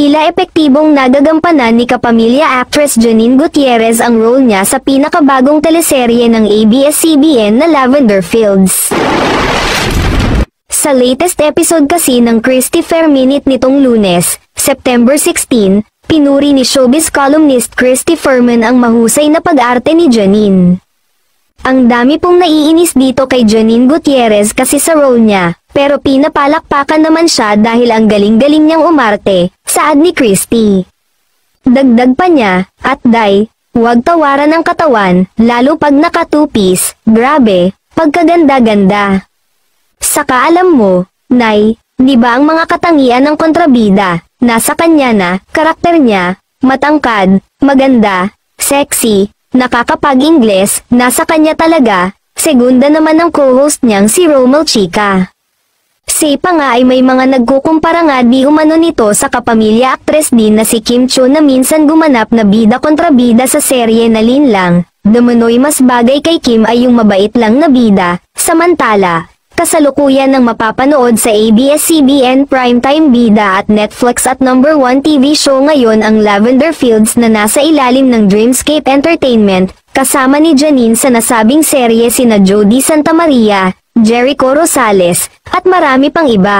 Tila epektibong nagagampanan ni kapamilya actress Janine Gutierrez ang role niya sa pinakabagong teleserye ng ABS-CBN na Lavender Fields. Sa latest episode kasi ng Christopher Minute nitong Lunes, September 16, pinuri ni showbiz columnist Christy Ferman ang mahusay na pag-arte ni Janine. Ang dami pong naiinis dito kay Janine Gutierrez kasi sa role niya, pero pinapalakpakan naman siya dahil ang galing-galing niyang umarte, saad ni Christy. Dagdag pa niya, at day, huwag tawaran ng katawan, lalo pag naka-two-piece, grabe, pagkaganda-ganda. Saka alam mo, Nay, di ba ang mga katangian ng kontrabida, nasa kanya na, karakter niya, matangkad, maganda, sexy, nakakapag-Ingles, nasa kanya talaga, segunda naman ang co-host niyang si Romel Chica. Say pa nga ay may mga nagkukumpara nga di umano nito sa kapamilya aktres din na si Kim Cho na minsan gumanap na bida kontra bida sa serye na Linlang, dumanoy mas bagay kay Kim ay yung mabait lang na bida, samantala, kasalukuyan ng mapapanood sa ABS-CBN Primetime Bida at Netflix at number 1 TV show ngayon ang Lavender Fields na nasa ilalim ng Dreamscape Entertainment, kasama ni Janine sa nasabing serye sina Jody Santamaria, Jericho Rosales, at marami pang iba.